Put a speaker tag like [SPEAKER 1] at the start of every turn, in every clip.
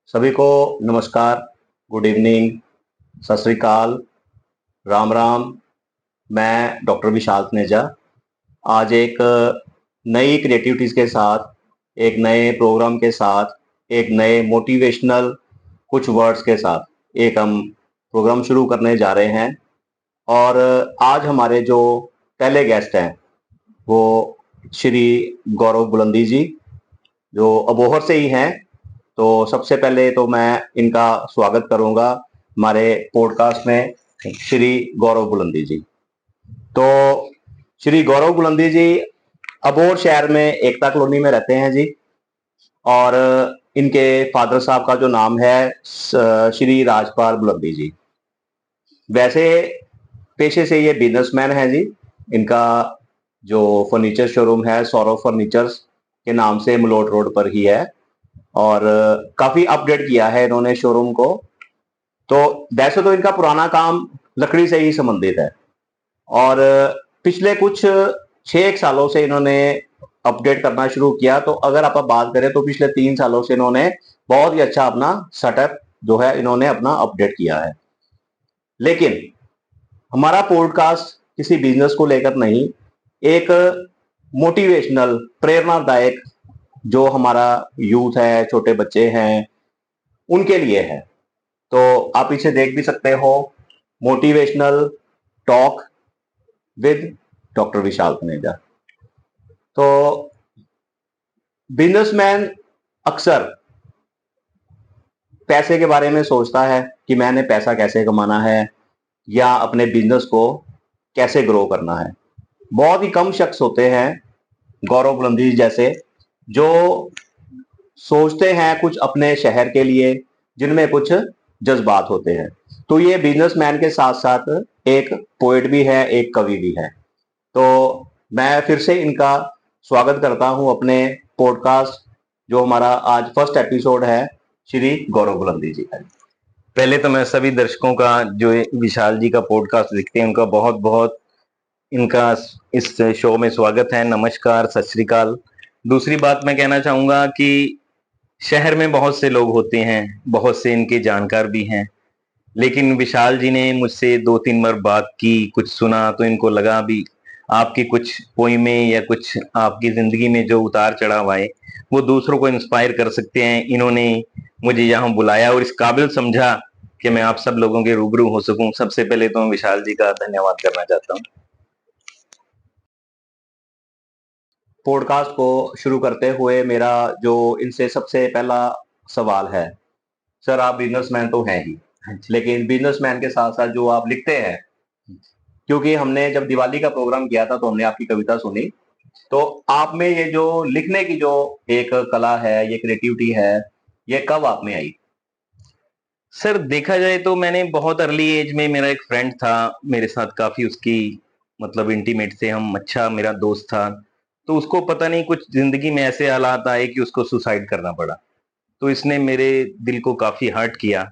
[SPEAKER 1] सभी को नमस्कार, गुड इवनिंग, सत श्री अकाल, राम राम। मैं डॉक्टर विशाल तनेजा आज एक नई क्रिएटिविटीज़ के साथ, एक नए प्रोग्राम के साथ, एक नए मोटिवेशनल कुछ वर्ड्स के साथ एक हम प्रोग्राम शुरू करने जा रहे हैं। और आज हमारे जो पहले गेस्ट हैं वो श्री गौरव बुलंदी जी, जो अबोहर से ही हैं। तो सबसे पहले तो मैं इनका स्वागत करूंगा हमारे पॉडकास्ट में, श्री गौरव बुलंदी जी। तो श्री गौरव बुलंदी जी अबोहर शहर में एकता कॉलोनी में रहते हैं जी। और इनके फादर साहब का जो नाम है श्री राजपाल बुलंदी जी। वैसे पेशे से ये बिजनेसमैन है जी। इनका जो फर्नीचर शोरूम है सौरभ फर्नीचर्स के नाम से मलोट रोड पर ही है। और काफी अपडेट किया है इन्होंने शोरूम को। तो वैसे तो इनका पुराना काम लकड़ी से ही संबंधित है, और पिछले कुछ 6 सालों से इन्होंने अपडेट करना शुरू किया। तो अगर आप बात करें तो पिछले 3 सालों से इन्होंने बहुत ही अच्छा अपना सेटअप जो है इन्होंने अपना अपडेट किया है। लेकिन हमारा पॉडकास्ट किसी बिजनेस को लेकर नहीं, एक मोटिवेशनल प्रेरणादायक जो हमारा यूथ है, छोटे बच्चे हैं, उनके लिए है। तो आप इसे देख भी सकते हो, मोटिवेशनल टॉक विद डॉक्टर विशाल तनेजा। तो बिजनेसमैन अक्सर पैसे के बारे में सोचता है कि मैंने पैसा कैसे कमाना है या अपने बिजनेस को कैसे ग्रो करना है। बहुत ही कम शख्स होते हैं गौरव बुलंदी जैसे जो सोचते हैं कुछ अपने शहर के लिए, जिनमें कुछ जज्बात होते हैं। तो ये बिजनेसमैन के साथ साथ एक पोएट भी है, एक कवि भी है। तो मैं फिर से इनका स्वागत करता हूं अपने पॉडकास्ट, जो हमारा आज फर्स्ट एपिसोड है, श्री गौरव बुलंदी जी का।
[SPEAKER 2] पहले तो मैं सभी दर्शकों का जो विशाल जी का पॉडकास्ट देखते हैं उनका बहुत बहुत इनका इस शो में स्वागत है। नमस्कार, सत श्री अकाल। दूसरी बात मैं कहना चाहूंगा कि शहर में बहुत से लोग होते हैं, बहुत से इनके जानकार भी हैं, लेकिन विशाल जी ने मुझसे 2-3 बार बात की, कुछ सुना तो इनको लगा भी आपकी कुछ पोइमें या कुछ आपकी जिंदगी में जो उतार चढ़ाव आए वो दूसरों को इंस्पायर कर सकते हैं। इन्होंने मुझे यहाँ बुलाया और इस काबिल समझा कि मैं आप सब लोगों के रूबरू हो सकूं। सबसे पहले तो मैं विशाल जी का धन्यवाद करना चाहता हूँ।
[SPEAKER 1] पॉडकास्ट को शुरू करते हुए मेरा जो इनसे सबसे पहला सवाल है, सर आप बिजनेसमैन तो हैं ही, लेकिन बिजनेसमैन के साथ साथ जो आप लिखते हैं, क्योंकि हमने जब दिवाली का प्रोग्राम किया था तो हमने आपकी कविता सुनी। तो आप में ये जो लिखने की जो एक कला है, ये क्रिएटिविटी है, ये कब आप में आई?
[SPEAKER 2] सर देखा जाए तो मैंने बहुत अर्ली एज में, मेरा एक फ्रेंड था मेरे साथ, काफी उसकी मतलब इंटीमेट से हम, अच्छा मेरा दोस्त था। तो उसको पता नहीं कुछ जिंदगी में ऐसे हालात आए कि उसको सुसाइड करना पड़ा। तो इसने मेरे दिल को काफी हर्ट किया।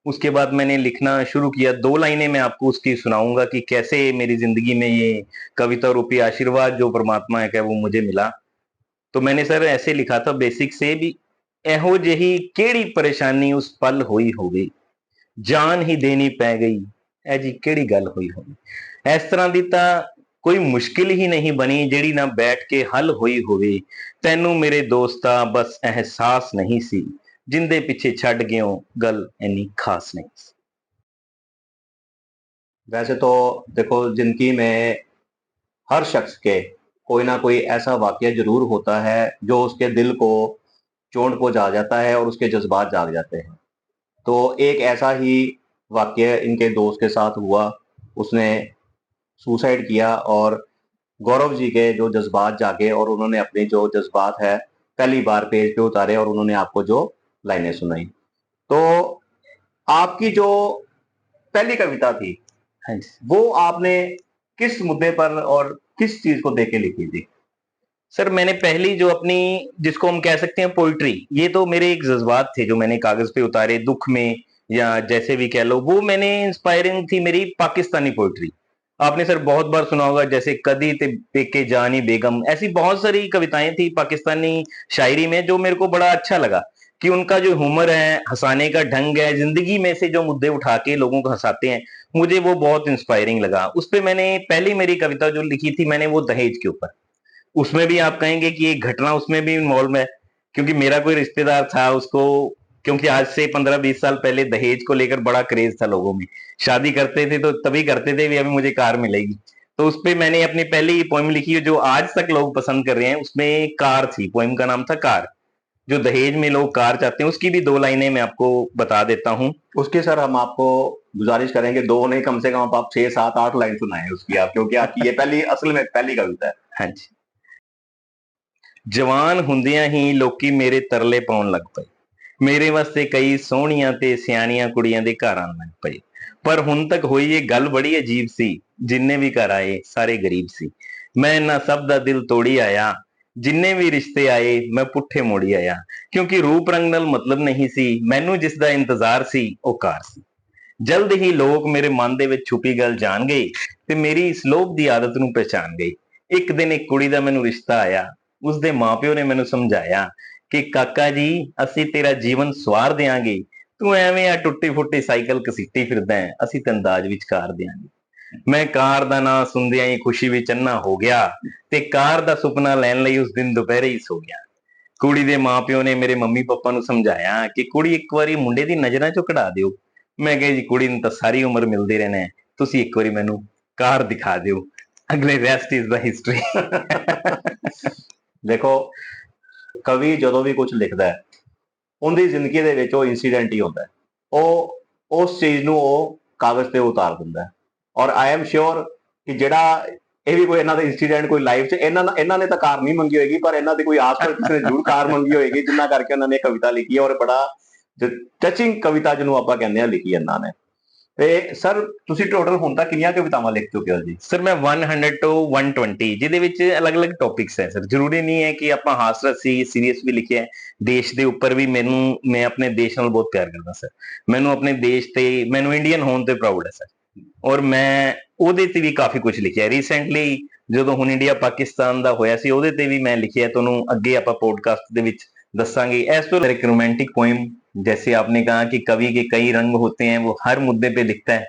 [SPEAKER 2] उसके बाद मैंने लिखना शुरू किया। 2 लाइनें मैं आपको उसकी सुनाऊंगा कि कैसे मेरी जिंदगी में ये कविता रूपी आशीर्वाद जो परमात्मा है क्या वो मुझे मिला। तो मैंने सर ऐसे लिखा था बेसिक से भी, एहो जही केड़ी परेशानी उस पल होई होगी, जान ही देनी पै गई, ऐ जी केड़ी गल होई होगी। इस तरह दी तां कोई मुश्किल ही नहीं बनी जेड़ी ना बैठ के हल होई होवे, तैनू मेरे दोस्ता बस एहसास नहीं सी, जिंदे पिछे छड़ गयो गल इन्नी खास नहीं सी।
[SPEAKER 1] वैसे तो देखो, जिंदगी में हर शख्स के कोई ना कोई ऐसा वाकया जरूर होता है जो उसके दिल को चोट पहुंचा जाता है और उसके जज्बात जाग जाते हैं। तो एक ऐसा ही वाकया इनके दोस्त के साथ हुआ। उसने सुसाइड किया और गौरव जी के जो जज्बात जागे और उन्होंने अपने जो जज्बात है पहली बार पेज पे उतारे और उन्होंने आपको जो लाइनें सुनाई। तो आपकी जो पहली कविता थी
[SPEAKER 2] हाँ जी
[SPEAKER 1] वो आपने किस मुद्दे पर और किस चीज को देख के लिखी थी?
[SPEAKER 2] सर, मैंने पहली जो अपनी, जिसको हम कह सकते हैं पोइट्री, ये तो मेरे एक जज्बात थे जो मैंने कागज पे उतारे दुख में, या जैसे भी कह लो, वो मैंने इंस्पायरिंग थी मेरी पाकिस्तानी पोइट्री। आपने सर बहुत बार सुना होगा जैसे कदी ते पेके जानी बेगम, ऐसी बहुत सारी कविताएं थी पाकिस्तानी शायरी में जो मेरे को बड़ा अच्छा लगा कि उनका जो ह्यूमर है, हंसाने का ढंग है, जिंदगी में से जो मुद्दे उठा के लोगों को हंसाते हैं, मुझे वो बहुत इंस्पायरिंग लगा। उस पे मैंने पहली मेरी कविता जो लिखी थी मैंने वो दहेज के ऊपर। उसमें भी आप कहेंगे कि एक घटना उसमें भी इन्वॉल्व है, क्योंकि मेरा कोई रिश्तेदार था उसको, क्योंकि आज से 15-20 साल पहले दहेज को लेकर बड़ा क्रेज था लोगों में। शादी करते थे तो तभी करते थे भी अभी मुझे कार मिलेगी। तो उस पे मैंने अपनी पहली पोइम लिखी है जो आज तक लोग पसंद कर रहे हैं। उसमें कार थी, पोइम का नाम था कार। जो दहेज में लोग कार चाहते हैं उसकी भी 2 लाइनें मैं आपको बता देता हूँ।
[SPEAKER 1] उसके सर हम आपको गुजारिश करेंगे, 2 नहीं कम से कम आप 6, 7, 8 लाइन सुनाएं उसकी आप, क्योंकि आपकी ये पहली असल में पहली कविता है।
[SPEAKER 2] हाँ जी। जवान ਹੁੰਦਿਆਂ ਹੀ ਲੋਕੀ ਮੇਰੇ ਤਰਲੇ ਪਾਉਣ ਲੱਗ ਪਏ। ਮੇਰੇ ਵਾਸਤੇ ਕਈ ਸੋਹਣੀਆਂ ਤੇ ਸਿਆਣੀਆਂ ਕੁੜੀਆਂ ਦੇ ਘਰ ਆਉਣ ਲੱਗ ਪਏ। ਪਰ ਹੁਣ ਤੱਕ ਹੋਈ ਇਹ ਗੱਲ ਬੜੀ ਅਜੀਬ ਸੀ, ਜਿੰਨੇ ਵੀ ਘਰ ਆਏ ਸਾਰੇ ਗਰੀਬ ਸੀ। ਮੈਂ ਇਹਨਾਂ ਸਭ ਦਾ ਦਿਲ ਤੋੜੀ ਆਇਆ, ਜਿੰਨੇ ਵੀ ਰਿਸ਼ਤੇ ਆਏ ਮੈਂ ਪੁੱਠੇ ਮੋੜੀ ਆਇਆ। ਕਿਉਂਕਿ ਰੂਪ ਰੰਗ ਨਾਲ ਮਤਲਬ ਨਹੀਂ ਸੀ, ਮੈਨੂੰ ਜਿਸ ਦਾ ਇੰਤਜ਼ਾਰ ਸੀ ਉਹ ਕਾਰ ਸੀ। ਜਲਦ ਹੀ ਲੋਕ ਮੇਰੇ ਮਨ ਦੇ ਵਿੱਚ ਛੁਪੀ ਗੱਲ ਜਾਣ ਗਏ ਤੇ ਮੇਰੀ ਇਸ ਲੋਭ ਦੀ ਆਦਤ ਨੂੰ ਪਹਿਚਾਨ ਗਏ। ਇੱਕ ਦਿਨ ਇੱਕ ਕੁੜੀ ਦਾ ਮੈਨੂੰ ਰਿਸ਼ਤਾ ਆਇਆ, ਉਸਦੇ ਮਾਪਿਓ ਨੇ ਮੈਨੂੰ ਸਮਝਾਇਆ ਕਿ ਕਾਕਾ ਜੀ ਅਸੀਂ ਤੇਰਾ ਜੀਵਨ ਸਵਾਰ ਦਿਆਂਗੇ, ਤੂੰ ਐਵੇਂ ਆ ਟੁੱਟੀ ਫੁੱਟੀ ਸਾਈਕਲ ਘਸੀਟੀ ਫਿਰਦਾ ਹੈ, ਅਸੀਂ ਤੈਨੂੰ ਦਾਜ ਵਿੱਚ ਕਾਰ ਦਿਆਂਗੇ। ਮੈਂ ਕਾਰ ਦਾ ਨਾਂ ਸੁਣਦਿਆਂ ਹੀ ਖੁਸ਼ੀ ਵਿੱਚ ਅੰਨਾ ਹੋ ਗਿਆ ਤੇ ਕਾਰ ਦਾ ਸੁਪਨਾ ਲੈਣ ਲਈ ਉਸ ਦਿਨ ਦੁਪਹਿਰੇ ਹੀ ਸੋ ਗਿਆ। ਕੁੜੀ ਦੇ ਮਾਪਿਓ ਨੇ ਮੇਰੇ ਮੰਮੀ ਪਾਪਾ ਨੂੰ ਸਮਝਾਇਆ ਕਿ ਕੁੜੀ ਇੱਕ ਵਾਰੀ ਮੁੰਡੇ ਦੀ ਨਜ਼ਰਾਂ ਚੋਂ ਕਢਾ ਦਿਓ। ਮੈਂ ਕਿਹਾ ਜੀ ਕੁੜੀ ਨੂੰ ਤਾਂ ਸਾਰੀ ਉਮਰ ਮਿਲਦੇ ਰਹਿਣਾ ਹੈ, ਤੁਸੀਂ ਇੱਕ ਵਾਰੀ ਮੈਨੂੰ ਕਾਰ ਦਿਖਾ ਦਿਓ। ਅਗਲੇ ਰੈਸਟ ਇਜ਼ ਦਾ ਹਿਸਟਰੀ।
[SPEAKER 1] ਦੇਖੋ, ਕਵੀ ਜਦੋਂ ਵੀ ਕੁਝ ਲਿਖਦਾ ਹੈ ਉਹਦੀ ਜ਼ਿੰਦਗੀ ਦੇ ਵਿੱਚ ਉਹ ਇਨਸੀਡੈਂਟ ਹੀ ਹੁੰਦਾ ਹੈ, ਉਹ ਉਸ ਚੀਜ਼ ਨੂੰ ਉਹ ਕਾਗਜ਼ ਤੇ ਉਤਾਰ ਦਿੰਦਾ ਹੈ। ਔਰ ਆਈ ਐਮ ਸ਼ੋਰ ਕਿ ਜਿਹੜਾ ਇਹ ਵੀ ਕੋਈ ਇਹਨਾਂ ਦਾ ਇਨਸੀਡੈਂਟ ਕੋਈ ਲਾਈਫ 'ਚ ਇਹਨਾਂ ਨੇ ਤਾਂ ਕਾਰ ਨਹੀਂ ਮੰਗੀ ਹੋਏਗੀ, ਪਰ ਇਹਨਾਂ ਦੇ ਕੋਈ ਆਸ-ਪਾਸ ਕਿਸੇ ਨੇ ਜ਼ਰੂਰ ਕਾਰ ਮੰਗੀ ਹੋਏਗੀ, ਜਿੰਨਾ ਕਰਕੇ ਉਹਨਾਂ ਨੇ ਕਵਿਤਾ ਲਿਖੀ ਹੈ। ਔਰ ਬੜਾ ਟਚਿੰਗ ਕਵਿਤਾ ਜਿਹਨੂੰ ਆਪਾਂ ਕਹਿੰਦੇ ਆ ਲਿਖੀ ਇਹਨਾਂ ਨੇ। ਤੇ ਸਰ ਤੁਸੀਂ ਟੋਟਲ ਹੁਣ ਤੱਕ ਕਿੰਨੀਆਂ ਕਵਿਤਾਵਾਂ ਲਿਖ ਚੁੱਕੇ ਹੋ ਜੀ?
[SPEAKER 2] ਸਰ ਮੈਂ 100 ਤੋਂ 120 ਜਿਹਦੇ ਵਿੱਚ ਅਲੱਗ-ਅਲੱਗ ਟੌਪਿਕਸ ਹੈ ਸਰ। ਜ਼ਰੂਰੀ ਨਹੀਂ ਹੈ ਕਿ ਆਪਾਂ ਹਾਸ ਰਸੀ ਸੀਰੀਅਸ ਵੀ ਲਿਖਿਆ ਹੈ। ਦੇਸ਼ ਦੇ ਉੱਪਰ ਵੀ ਮੈਂ ਆਪਣੇ ਦੇਸ਼ ਨਾਲ ਬਹੁਤ ਪਿਆਰ ਕਰਦਾ ਸਰ। ਮੈਨੂੰ ਆਪਣੇ ਦੇਸ਼ ਤੇ ਮੈਨੂੰ ਇੰਡੀਅਨ ਹੋਣ ਤੇ ਪ੍ਰਾਊਡ ਹੈ ਸਰ। ਔਰ ਮੈਂ ਉਹਦੇ ਤੇ ਵੀ ਕਾਫੀ ਕੁਝ ਲਿਖਿਆ। ਰੀਸੈਂਟਲੀ ਜਦੋਂ ਹੁਣ ਇੰਡੀਆ ਪਾਕਿਸਤਾਨ ਦਾ ਹੋਇਆ ਸੀ ਉਹਦੇ ਤੇ ਵੀ मैं लिखिया, ਤੁਹਾਨੂੰ ਅੱਗੇ ਆਪਾਂ पॉडकास्ट ਦੇ ਵਿੱਚ दसांगे। इस तो एक रोमांटिक पोइम, जैसे आपने कहा कि कवि के कई रंग होते हैं, वो हर मुद्दे पे लिखता है,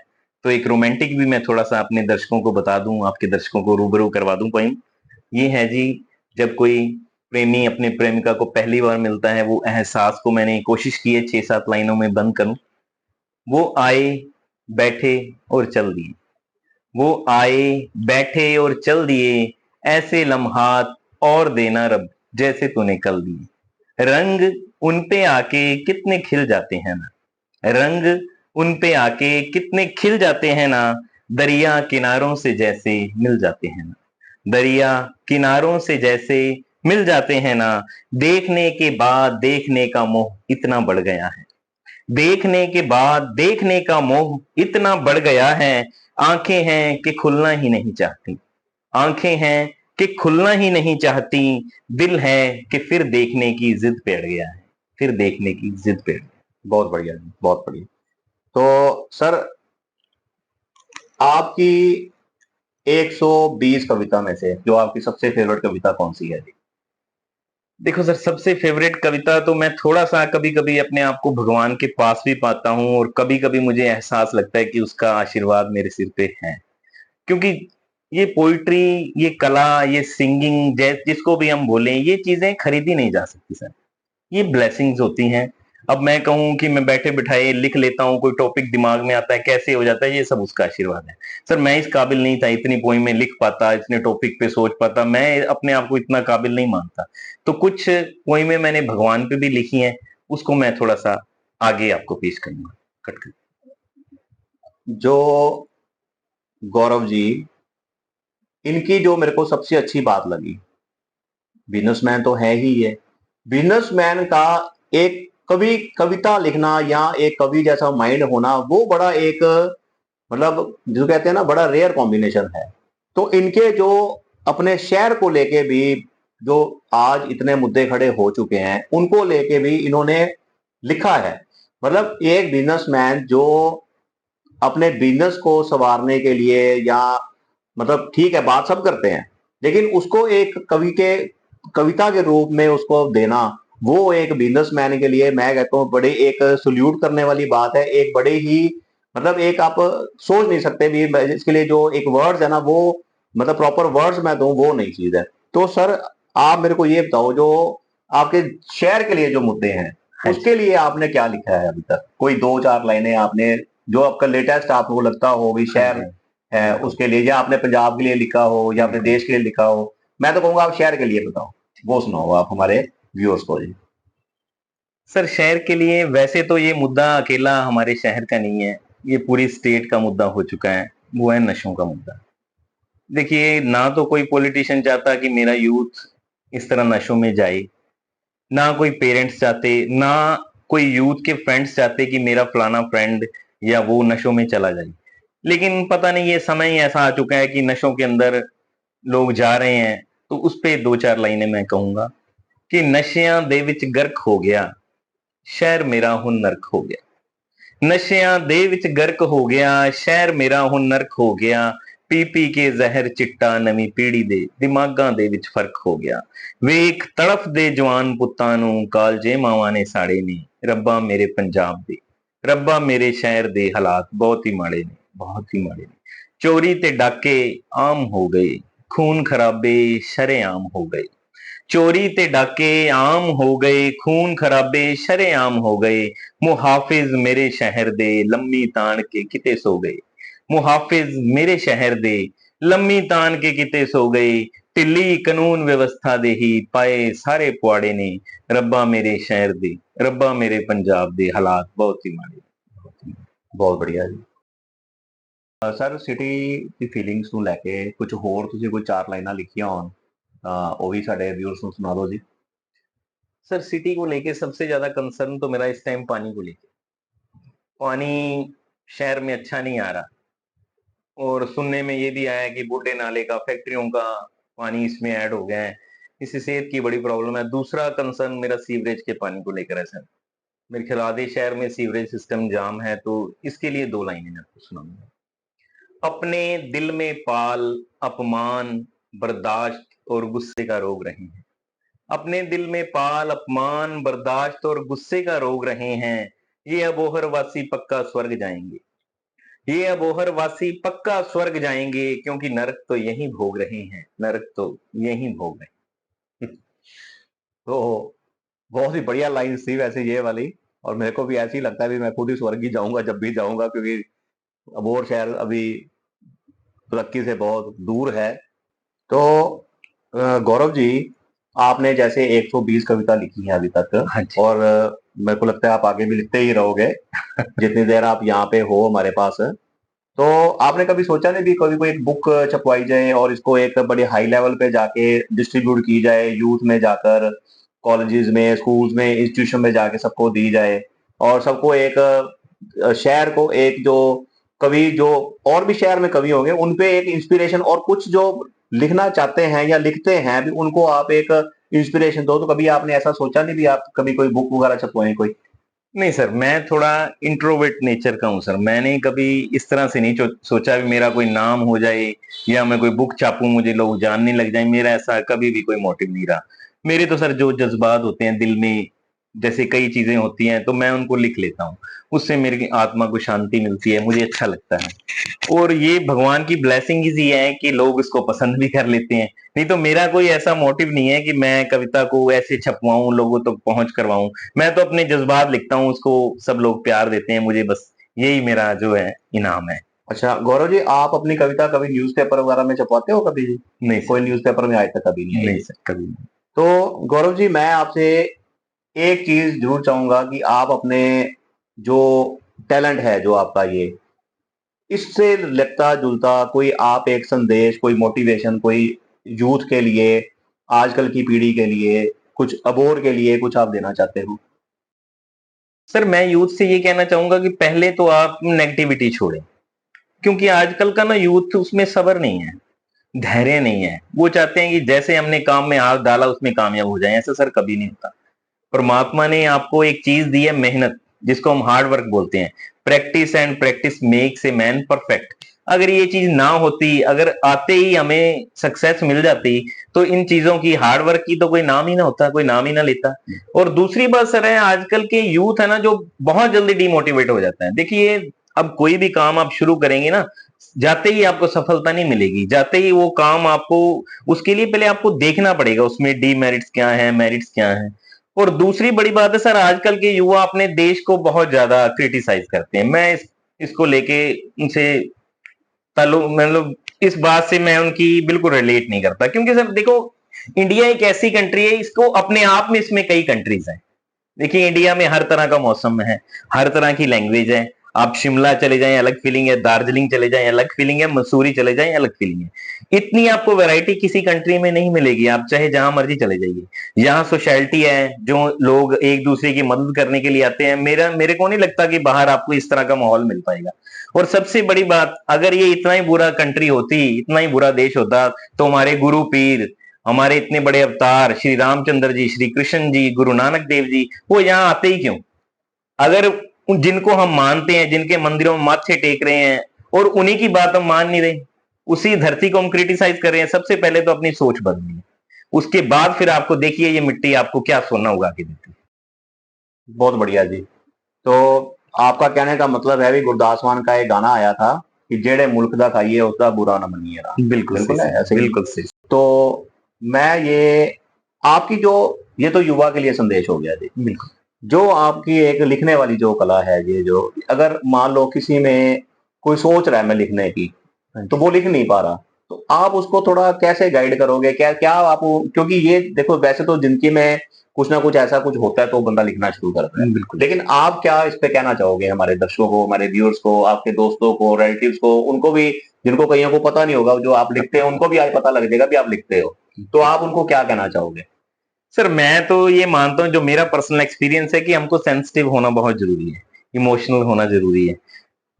[SPEAKER 2] तो एक रोमांटिक भी मैं थोड़ा सा अपने दर्शकों को बता दूं, आपके दर्शकों को रूबरू करवा दूं। पोइम ये है जी, जब कोई प्रेमी अपने प्रेमिका को पहली बार मिलता है, वो एहसास को मैंने कोशिश की है 6-7 लाइनों में बंद करूं। वो आए बैठे और चल दिए, वो आए बैठे और चल दिए, ऐसे लम्हात और देना रब जैसे तूने कल दिए। रंग उन पे आके कितने खिल जाते हैं ना, रंग उन पे आके कितने खिल जाते हैं ना, दरिया किनारों से जैसे मिल जाते हैं ना, दरिया किनारों से जैसे मिल जाते हैं ना। देखने के बाद देखने का मोह इतना बढ़ गया है, देखने के बाद देखने का मोह इतना बढ़ गया है। आंखें हैं कि खुलना ही नहीं चाहती, आंखें हैं कि खुलना ही नहीं चाहती, दिल है कि फिर देखने की जिद पे अड़ गया है, फिर देखने की जिद पे अड़ गया।
[SPEAKER 1] बहुत बढ़िया जी, बहुत बढ़िया। तो सर आपकी 120 कविता में से जो आपकी सबसे फेवरेट कविता कौन सी है जी?
[SPEAKER 2] देखो सर, सबसे फेवरेट कविता तो मैं थोड़ा सा कभी कभी अपने आप को भगवान के पास भी पाता हूँ, और कभी कभी मुझे एहसास लगता है कि उसका आशीर्वाद मेरे सिर पे है। क्योंकि ये पोइट्री, ये कला, ये सिंगिंग, जिसको भी हम बोलें, ये चीजें खरीदी नहीं जा सकती सर। ये ब्लेसिंग्स होती हैं। अब मैं कहूँ कि मैं बैठे बिठाए लिख लेता हूँ, कोई टॉपिक दिमाग में आता है, कैसे हो जाता है, ये सब उसका आशीर्वाद है सर। मैं इस काबिल नहीं था, इतनी पोइमें लिख पाता, इतने टॉपिक पे सोच पाता, मैं अपने आप को इतना काबिल नहीं मानता। तो कुछ पोइमें मैंने भगवान पे भी लिखी हैं, उसको मैं थोड़ा सा आगे आपको पेश करूंगा कट कर।
[SPEAKER 1] जो गौरव जी, इनकी जो मेरे को सबसे अच्छी बात लगी, बिजनेसमैन तो है ही ये, बिजनेसमैन का एक कवि कविता लिखना या एक कवि जैसा माइंड होना, वो बड़ा एक मतलब जो कहते हैं ना, बड़ा रेयर कॉम्बिनेशन है। तो इनके जो अपने शहर को लेके भी जो आज इतने मुद्दे खड़े हो चुके हैं, उनको लेके भी इन्होंने लिखा है। मतलब एक बिजनेसमैन जो अपने बिजनेस को संवारने के लिए, या मतलब ठीक है बात सब करते हैं, लेकिन उसको एक कवि के कविता के रूप में उसको देना, वो एक बिजनेसमैन के लिए मैं कहता हूँ बड़े एक सल्यूट करने वाली बात है। एक बड़े ही मतलब एक आप सोच नहीं सकते भी इसके लिए जो एक वर्ड्स है ना वो मतलब प्रॉपर वर्ड्स मैं दूं वो नहीं चीज है। तो सर आप मेरे को ये बताओ जो आपके शहर के लिए जो मुद्दे हैं
[SPEAKER 2] हाँ जी।
[SPEAKER 1] उसके लिए आपने क्या लिखा है अभी तक? कोई 2-4 लाइनें आपने जो आपका लेटेस्ट आपको लगता हो भी
[SPEAKER 2] हाँ
[SPEAKER 1] शहर
[SPEAKER 2] जी।
[SPEAKER 1] है
[SPEAKER 2] बिल्कुल।
[SPEAKER 1] उसके लिए, या आपने पंजाब के लिए लिखा हो या अपने
[SPEAKER 2] बिल्कुल।
[SPEAKER 1] देश के लिए लिखा हो। मैं तो कहूंगा आप शहर के लिए बताओ, वो सुनाओ आप हमारे व्यूअर्स को जी।
[SPEAKER 2] सर शहर के लिए वैसे तो ये मुद्दा अकेला हमारे शहर का नहीं है, ये पूरी स्टेट का मुद्दा हो चुका है, वो है नशों का मुद्दा। देखिए, ना तो कोई पॉलिटिशियन चाहता कि मेरा यूथ इस तरह नशों में जाए, ना कोई पेरेंट्स चाहते, ना कोई यूथ के फ्रेंड्स चाहते कि मेरा फलाना फ्रेंड या वो नशों में चला जाए। लेकिन पता नहीं ये समय ही ऐसा आ चुका है कि नशों के अंदर लोग जा रहे हैं, तो उस पे 2-4 लाइनें मैं कहूँगा कि नशिਆਂ ਦੇ ਵਿੱਚ ਗਰਕ ਹੋ ਗਿਆ, ਸ਼ਹਿਰ ਮੇਰਾ ਹੁਣ ਨਰਕ ਹੋ ਗਿਆ। ਨਸ਼ਿਆਂ ਦੇ ਵਿੱਚ ਗਰਕ ਹੋ ਗਿਆ, ਸ਼ਹਿਰ ਮੇਰਾ ਹੁਣ ਨਰਕ ਹੋ ਗਿਆ। ਪੀ ਪੀ ਕੇ ਜ਼ਹਿਰ ਚਿੱਟਾ ਨਵੀਂ ਪੀੜ੍ਹੀ ਦੇ ਦਿਮਾਗਾਂ ਦੇ ਵਿੱਚ ਫਰਕ ਹੋ ਗਿਆ। ਵੇਖ ਤੜਫਦੇ ਜਵਾਨ ਪੁੱਤਾਂ ਨੂੰ ਕਾਲਜੇ ਮਾਵਾਂ ਨੇ ਸਾੜੇ ਨੇ। ਰੱਬਾ ਮੇਰੇ ਪੰਜਾਬ ਦੇ, ਰੱਬਾ ਮੇਰੇ ਸ਼ਹਿਰ ਦੇ ਹਾਲਾਤ ਬਹੁਤ ਹੀ ਮਾੜੇ ਨੇ, ਬਹੁਤ ਹੀ ਮਾੜੇ ਨੇ। ਚੋਰੀ ਤੇ ਡਾਕੇ ਆਮ ਹੋ ਗਏ, ਖੂਨ ਖਰਾਬੇ ਸ਼ਰੇਆਮ ਹੋ ਗਏ। चोरी ते डाके आम हो गए, खून खराबे शरेआम हो गए। मुहाफिज मेरे शहर दे लम्मी तान के किते सो गए। मुहाफिज मेरे शहर दे लम्मी तान के किते सो गए। ढिल्ली कानून व्यवस्था दे ही पाए सारे पुआड़े ने। रब्बा मेरे शहर दे, रब्बा मेरे पंजाब दे हालात बहुत ही माड़े ने।
[SPEAKER 1] ਬਹੁਤ बढ़िया जी। ਸਰ ਸਿਟੀ ਦੀ ਫੀਲਿੰਗਸ ਨੂੰ ਲੈ ਕੇ ਕੁਝ ਹੋਰ ਤੁਸੀਂ ਕੋਈ 4 ਲਾਈਨਾਂ ਲਿਖੀਆਂ ਹੋਣ ਉਹ ਵੀ ਸਾਡੇ ਵਿਊਅਰਸ ਨੂੰ ਸੁਣਾ ਦਿਓ ਜੀ।
[SPEAKER 2] सर सिटी को लेके सबसे ज्यादा कंसर्न तो मेरा इस टाइम पानी को लेके। पानी शहर में अच्छा नहीं आ रहा, और सुनने में ये भी आया कि बूढ़े नाले का फैक्ट्रियों का पानी इसमें ऐड हो गया है। इससे सेहत की बड़ी प्रॉब्लम है। दूसरा कंसर्न मेरा सीवरेज के पानी को लेकर है सर। मेरे ख्याल आधे शहर में सीवरेज सिस्टम जाम है, तो इसके लिए 2 लाइनें मैं आपको सुनाऊंगा। अपने दिल में पाल अपमान, बर्दाश्त और गुस्से का रोग रहे हैं। अपने दिल में पाल अपमान, बर्दाश्त और गुस्से का रोग रहे हैं। ये अबोहर वासी पक्का स्वर्ग जाएंगे। ये अबोहर वासी पक्का स्वर्ग जाएंगे, क्योंकि नरक तो यही भोग रहे हैं, नरक तो यही भोग रहे हैं।
[SPEAKER 1] तो बहुत ही बढ़िया लाइन थी वैसे ये वाली, और मेरे को भी ऐसे ही लगता है भी मैं खुद ही स्वर्ग ही जाऊंगा जब भी जाऊंगा, क्योंकि अबोहर शहर अभी तरक्की से बहुत दूर है। तो गौरव जी, आपने जैसे 120 कविता लिखी है अभी तक,
[SPEAKER 2] हाँ जी।
[SPEAKER 1] और मेरे को लगता है आप आगे भी लिखते ही रहोगे जितनी देर आप यहाँ पे हो हमारे पास। तो आपने कभी सोचा नहीं भी कभी कोई एक बुक छपवाई जाए और इसको एक बड़े हाई लेवल पे जाके डिस्ट्रीब्यूट की जाए, यूथ में जाकर, कॉलेजेस में, स्कूल्स में, इंस्टीट्यूशन में जाके सबको दी जाए, और सबको एक शहर को एक जो कवि जो और भी शहर में कवि होंगे उन पे एक इंस्पिरेशन, और कुछ जो लिखना चाहते हैं या लिखते हैं भी उनको आप एक इंस्पिरेशन दो। तो कभी आपने ऐसा सोचा नहीं भी आप कभी कोई बुक वगैरह छपवाएं कोई?
[SPEAKER 2] नहीं सर, मैं थोड़ा इंट्रोवर्ट नेचर का हूँ सर। मैंने कभी इस तरह से नहीं सोचा भी मेरा कोई नाम हो जाए या मैं कोई बुक छापूं मुझे लोग जानने लग जाए। मेरा ऐसा कभी भी कोई मोटिव नहीं रहा। मेरे तो सर जो जज्बात होते हैं दिल में, जैसे कई चीजें होती हैं, तो मैं उनको लिख लेता हूँ। उससे मेरी आत्मा को शांति मिलती है, मुझे अच्छा लगता है। और ये भगवान की ब्लेसिंग ही है कि लोग इसको पसंद भी कर लेते हैं। नहीं तो मेरा कोई ऐसा मोटिव नहीं है कि मैं कविता को ऐसे छपवाऊं, लोगों तक पहुंच करवाऊं। मैं तो अपने जज्बात लिखता हूँ, उसको सब लोग प्यार देते हैं मुझे, बस यही मेरा जो है इनाम है।
[SPEAKER 1] अच्छा गौरव जी, आप अपनी कविता कभी न्यूज़पेपर वगैरह में छपवाते हो कभी जी?
[SPEAKER 2] नहीं
[SPEAKER 1] कोई
[SPEAKER 2] सर।
[SPEAKER 1] न्यूज़पेपर में आज तक कभी नहीं आई
[SPEAKER 2] नहीं
[SPEAKER 1] है?
[SPEAKER 2] सर, कभी नहीं।
[SPEAKER 1] तो गौरव जी, मैं आपसे एक चीज जरूर चाहूंगा कि आप अपने जो टैलेंट है जो आपका ये इससे लगता जुलता कोई आप एक संदेश, कोई मोटिवेशन, कोई यूथ के लिए, आजकल की पीढ़ी के लिए, कुछ अबोर के लिए कुछ आप देना चाहते हो?
[SPEAKER 2] सर मैं यूथ से ये कहना चाहूंगा कि पहले तो आप नेगेटिविटी छोड़ें, क्योंकि आजकल का ना यूथ, उसमें सब्र नहीं है, धैर्य नहीं है। वो चाहते हैं कि जैसे हमने काम में हाथ डाला उसमें कामयाब हो जाए। ऐसा सर कभी नहीं होता। परमात्मा ने आपको एक चीज दी है, मेहनत, जिसको हम हार्ड वर्क बोलते हैं। Practice and practice makes a man perfect. अगर ये चीज ना होती, अगर आते ही हमें सक्सेस मिल जाती, तो इन चीजों की, हार्ड वर्क की तो कोई नाम ही ना होता, कोई नाम ही ना लेता। और दूसरी बात सर है, आजकल के यूथ है ना जो बहुत जल्दी डिमोटिवेट हो जाता है। देखिए, अब कोई भी काम आप शुरू करेंगे ना, जाते ही आपको सफलता नहीं मिलेगी, जाते ही वो काम आपको, उसके लिए पहले आपको देखना पड़ेगा उसमें डीमेरिट्स क्या है, मेरिट्स क्या है। और दूसरी बड़ी बात है सर, आजकल के युवा अपने देश को बहुत ज्यादा क्रिटिसाइज करते हैं। मैं इसको लेके उनसे ताल्लुक, मतलब इस बात से मैं उनकी बिल्कुल रिलेट नहीं करता, क्योंकि सर देखो, इंडिया एक ऐसी कंट्री है, इसको अपने आप में इसमें कई कंट्रीज हैं। देखिए, इंडिया में हर तरह का मौसम है, हर तरह की लैंग्वेज है। आप शिमला चले जाएं, अलग फीलिंग है, दार्जिलिंग चले जाएं, अलग फीलिंग है, मसूरी चले जाएं, अलग फीलिंग है। इतनी आपको वैरायटी किसी कंट्री में नहीं मिलेगी, आप चाहे जहां मर्जी चले जाइए। यहाँ सोसाइटी है, जो लोग एक दूसरे की मदद करने के लिए आते हैं। मेरे को नहीं लगता कि बाहर आपको इस तरह का माहौल मिल पाएगा। और सबसे बड़ी बात, अगर ये इतना ही बुरा कंट्री होती, इतना ही बुरा देश होता, तो हमारे गुरु पीर, हमारे इतने बड़े अवतार श्री रामचंद्र जी, श्री कृष्ण जी, गुरु नानक देव जी, वो यहाँ आते ही क्यों? अगर जिनको हम मानते हैं, जिनके मंदिरों में माथे टेक रहे हैं, और उन्हीं की बात हम मान नहीं रहे, उसी धरती को हम क्रिटिसाइज कर रहे हैं। सबसे पहले तो अपनी सोच बदलिए, उसके बाद फिर आपको देखिए ये मिट्टी आपको क्या सोना उगा के देती है।
[SPEAKER 1] बहुत बढ़िया जी। तो आपका कहने का मतलब है भी, गुरदास मान का एक गाना आया था कि जेड़े मुल्क दा खाइए उसका बुरा ना मनिए ना।
[SPEAKER 2] बिल्कुल सही
[SPEAKER 1] बिल्कुल है
[SPEAKER 2] सर,
[SPEAKER 1] ऐसे ही।
[SPEAKER 2] बिल्कुल सही।
[SPEAKER 1] तो मैं ये आपकी जो, ये तो युवा के लिए संदेश हो गया जी।
[SPEAKER 2] बिल्कुल।
[SPEAKER 1] जो आपकी एक लिखने वाली जो कला है, ये जो, अगर मान लो किसी में कोई सोच रहा है मैं लिखने की, तो वो लिख नहीं पा रहा, तो आप उसको थोड़ा कैसे गाइड करोगे? क्या क्या आप, क्योंकि ये देखो, वैसे तो जिंदगी में कुछ ना कुछ ऐसा कुछ होता है तो बंदा लिखना शुरू करता है,
[SPEAKER 2] बिल्कुल।
[SPEAKER 1] लेकिन आप क्या इस पे कहना चाहोगे हमारे दर्शकों को, हमारे व्यूअर्स को, आपके दोस्तों को, रिलेटिव्स को, उनको भी, जिनको कईयों को पता नहीं होगा जो आप लिखते हैं, उनको भी आज पता लग जाएगा भी आप लिखते हो, तो आप उनको क्या कहना चाहोगे?
[SPEAKER 2] सर मैं तो ये मानता हूँ, जो मेरा पर्सनल एक्सपीरियंस है, कि हमको सेंसिटिव होना बहुत जरूरी है, इमोशनल होना जरूरी है।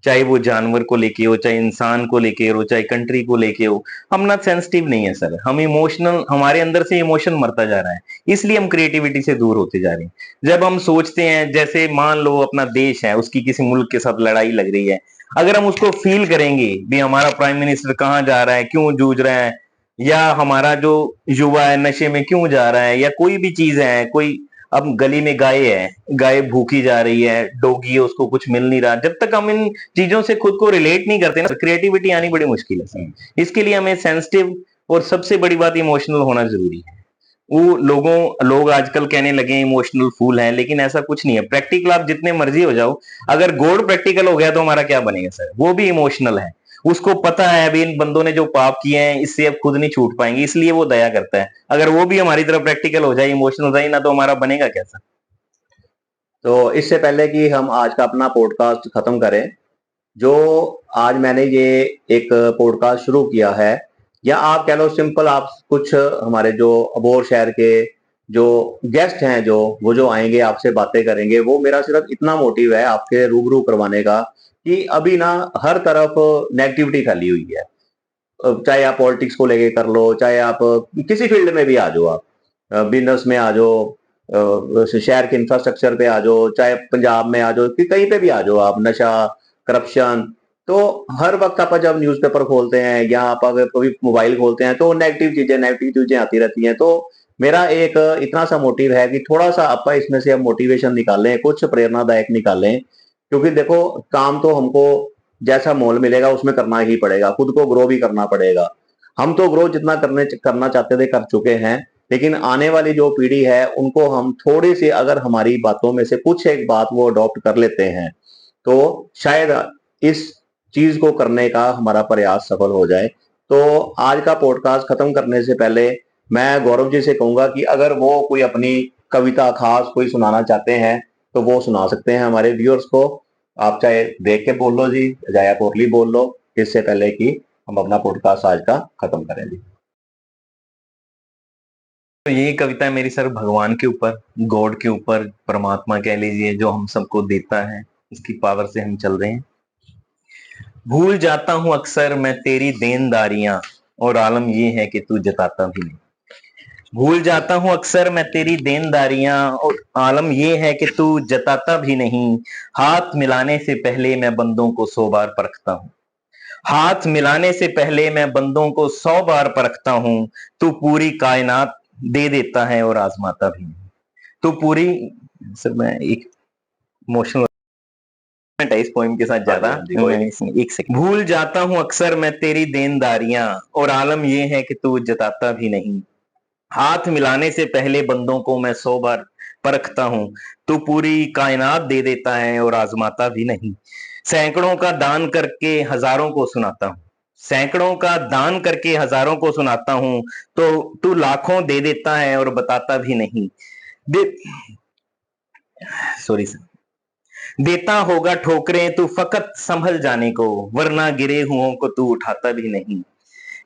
[SPEAKER 2] चाहे वो जानवर को लेके हो, चाहे इंसान को लेके हो, चाहे कंट्री को लेके हो, हम ना सेंसिटिव नहीं है सर, हम इमोशनल, हमारे अंदर से इमोशन मरता जा रहा है, इसलिए हम क्रिएटिविटी से दूर होते जा रहे हैं। जब हम सोचते हैं, जैसे मान लो अपना देश है, उसकी किसी मुल्क के साथ लड़ाई लग रही है, अगर हम उसको फील करेंगे भी हमारा प्राइम मिनिस्टर कहाँ जा रहा है, क्यों जूझ रहा है, या हमारा जो युवा है नशे में क्यों जा रहा है, या कोई भी चीज है, कोई, अब गली में गाय है, गाय भूखी जा रही है, डोगी है, उसको कुछ मिल नहीं रहा, जब तक हम इन चीजों से खुद को रिलेट नहीं करते ना, क्रिएटिविटी आनी बड़ी मुश्किल है सर। इसके लिए हमें सेंसिटिव, और सबसे बड़ी बात इमोशनल होना जरूरी है। वो लोग आजकल कहने लगे इमोशनल फूल हैं, लेकिन ऐसा कुछ नहीं है। प्रैक्टिकल आप जितने मर्जी हो जाओ, अगर गॉड प्रैक्टिकल हो गया तो हमारा क्या बनेगा सर? वो भी इमोशनल है, उसको पता है अभी इन बंदों ने जो पाप किए हैं, इससे अब खुद नहीं छूट पाएंगे, इसलिए वो दया करता है। अगर वो भी हमारी तरफ प्रैक्टिकल हो जाए, इमोशनल हो जाए ना, तो हमारा बनेगा कैसा?
[SPEAKER 1] तो इससे पहले कि हम आज का अपना पॉडकास्ट खत्म करें, जो आज मैंने ये एक पॉडकास्ट शुरू किया है, या आप कह लो सिंपल, आप कुछ हमारे जो अबोर शहर के जो गेस्ट हैं, जो वो जो आएंगे आपसे बातें करेंगे, वो मेरा सिर्फ इतना मोटिव है आपके रूबरू करवाने का, कि अभी ना हर तरफ नेगेटिविटी फैली हुई है। चाहे आप पॉलिटिक्स को लेके कर लो, चाहे आप किसी फील्ड में भी आ जाओ, आप बिजनेस में आ जाओ, शहर के इंफ्रास्ट्रक्चर पे आ जाओ, चाहे पंजाब में आ जाओ, कि कहीं पे भी आ जाओ आप, नशा, करप्शन, तो हर वक्त आप जब न्यूज़पेपर खोलते हैं या आप अगर कभी मोबाइल खोलते हैं तो नेगेटिव चीजें आती रहती हैं। तो मेरा एक इतना सा मोटिव है कि थोड़ा सा आप इसमें से हम मोटिवेशन निकालें, कुछ प्रेरणादायक निकालें, क्योंकि देखो, काम तो हमको जैसा मोल मिलेगा उसमें करना ही पड़ेगा, खुद को ग्रो भी करना पड़ेगा। हम तो ग्रो जितना करना चाहते थे कर चुके हैं, लेकिन आने वाली जो पीढ़ी है उनको हम थोड़ी सी, अगर हमारी बातों में से कुछ एक बात वो अडॉप्ट कर लेते हैं, तो शायद इस चीज को करने का हमारा प्रयास सफल हो जाए। तो आज का पॉडकास्ट खत्म करने से पहले मैं गौरव जी से कहूंगा कि अगर वो कोई अपनी कविता खास कोई सुनाना चाहते हैं तो वो सुना सकते हैं हमारे व्यूअर्स को। आप चाहे देख के बोल लो जी, चाहे आप ओरली बोल लो, इससे पहले कि हम अपना पॉडकास्ट आज का खत्म करें जी।
[SPEAKER 2] तो ये कविता है मेरी सर, भगवान के ऊपर, गॉड के ऊपर, परमात्मा कह लीजिए, जो हम सबको देता है, उसकी पावर से हम चल रहे हैं। भूल जाता हूं अक्सर मैं तेरी देनदारियां, और आलम ये है कि तू जताता भी नहीं। भूल जाता हूं अक्सर मैं तेरी देनदारियां, और आलम ये है कि तू जताता भी नहीं। हाथ मिलाने से पहले मैं बंदों को 100 बार परखता हूं। हाथ मिलाने से पहले मैं बंदों को 100 बार परखता हूं, तू पूरी कायनात दे देता है और आजमाता भी नहीं। तू पूरी, सर मैं एक इमोशनल है इस पोइम के साथ
[SPEAKER 1] हाँ जी,
[SPEAKER 2] ज्यादा।
[SPEAKER 1] हाँ जी, कोई नहीं।
[SPEAKER 2] एक सेकंड। भूल जाता हूं अक्सर मैं तेरी देनदारियां, और आलम ये है कि तू जताता भी नहीं। हाथ मिलाने से पहले बंदों को मैं 100 बार परखता हूं, तू पूरी कायनात दे देता है और आजमाता भी नहीं। सैकड़ों का दान करके हजारों को सुनाता हूं, सैकड़ों का दान करके हजारों को सुनाता हूं, तो तू लाखों दे देता है और बताता भी नहीं। दे सॉरी सर। देता होगा ठोकरें तू फकत संभल जाने को, वरना गिरे हुओं को तू उठाता भी नहीं।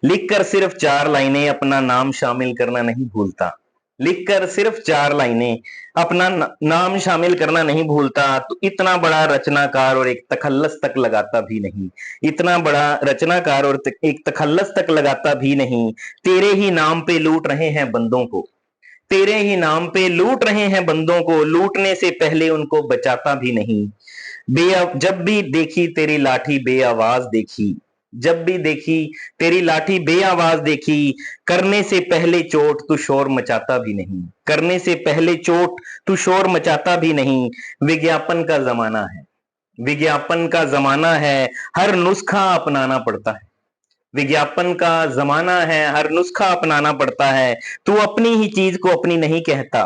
[SPEAKER 2] लिखकर सिर्फ 4 लाइनें अपना नाम शामिल करना नहीं भूलता, लिखकर सिर्फ 4 लाइनें अपना नाम शामिल करना नहीं भूलता। तो इतना बड़ा रचनाकार और एक तखल्लस तक लगाता भी नहीं, इतना बड़ा रचनाकार और एक तखल्लस तक लगाता भी नहीं। तेरे ही नाम पे लूट रहे हैं बंदों को, तेरे ही नाम पे लूट रहे हैं बंदों को, लूटने से पहले उनको बचाता भी नहीं। जब भी देखी तेरी लाठी बेआवाज देखी, जब भी देखी तेरी लाठी बेआवाज देखी, करने से पहले चोट तू शोर मचाता भी नहीं, करने से पहले चोट तू शोर मचाता भी नहीं। विज्ञापन का जमाना है, विज्ञापन का जमाना है, हर नुस्खा अपनाना पड़ता है। विज्ञापन का जमाना है, हर नुस्खा अपनाना पड़ता है। तू अपनी ही चीज को अपनी नहीं कहता,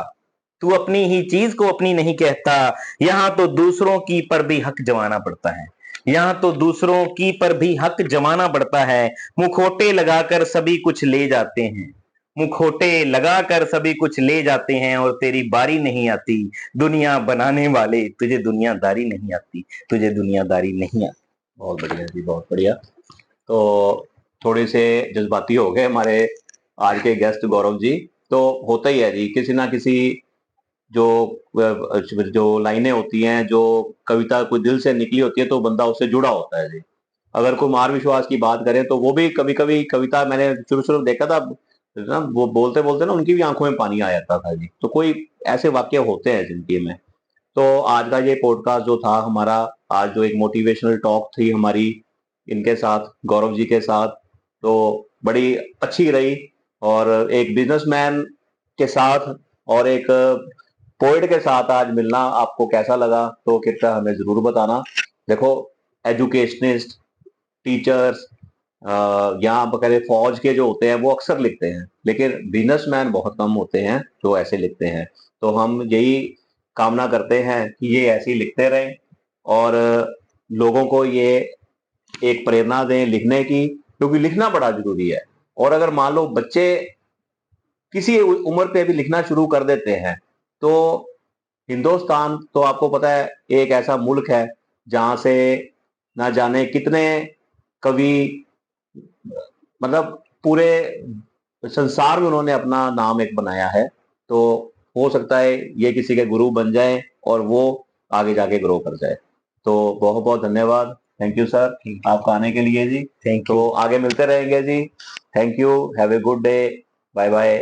[SPEAKER 2] तू अपनी ही चीज को अपनी नहीं कहता। यहां तो दूसरों की पर भी हक जमाना पड़ता है, यहां तो दूसरों की पर भी हक जमाना पड़ता है। मुखोटे लगाकर सभी कुछ ले जाते हैं, मुखोटे लगाकर सभी कुछ ले जाते हैं, और तेरी बारी नहीं आती। दुनिया बनाने वाले तुझे दुनियादारी नहीं आती, तुझे दुनियादारी नहीं आती।
[SPEAKER 1] बहुत बढ़िया जी, बहुत बढ़िया। तो थोड़े से जज्बाती हो गए हमारे आज के गेस्ट गौरव जी। तो होता ही है जी, किसी ना किसी जो जो लाइनें होती हैं, जो कविता कोई दिल से निकली होती है, तो बंदा उससे जुड़ा होता है जी। अगर कुमार विश्वास की बात करें तो वो भी कभी कभी कविता मैंने शुरू शुरू में देखा था ना, वो बोलते बोलते ना उनकी भी आंखों में पानी आ जाता था जी। तो कोई ऐसे वाक्य होते हैं जिंदगी में। तो आज का ये पॉडकास्ट जो था हमारा, आज जो एक मोटिवेशनल टॉक थी हमारी इनके साथ, गौरव जी के साथ, तो बड़ी अच्छी रही। और एक बिजनेसमैन के साथ और एक पोएट के साथ आज मिलना आपको कैसा लगा, तो कृपया हमें जरूर बताना। देखो, एजुकेशनिस्ट, टीचर्स या बकरे फौज के जो होते हैं वो अक्सर लिखते हैं, लेकिन बिजनेसमैन बहुत कम होते हैं जो ऐसे लिखते हैं। तो हम यही कामना करते हैं कि ये ऐसे ही लिखते रहें और लोगों को ये एक प्रेरणा दें लिखने की, क्योंकि लिखना बड़ा जरूरी है। और अगर मान लो बच्चे किसी उम्र पे भी लिखना शुरू कर देते हैं, तो हिंदुस्तान तो आपको पता है एक ऐसा मुल्क है जहां से ना जाने कितने कवि, मतलब पूरे संसार में उन्होंने अपना नाम एक बनाया है। तो हो सकता है ये किसी के गुरु बन जाए और वो आगे जाके ग्रो कर जाए। तो बहुत बहुत धन्यवाद। थैंक यू सर आपका आने के लिए जी।
[SPEAKER 2] Thank you.
[SPEAKER 1] तो आगे मिलते रहेंगे जी। Thank you, have a good day, bye bye.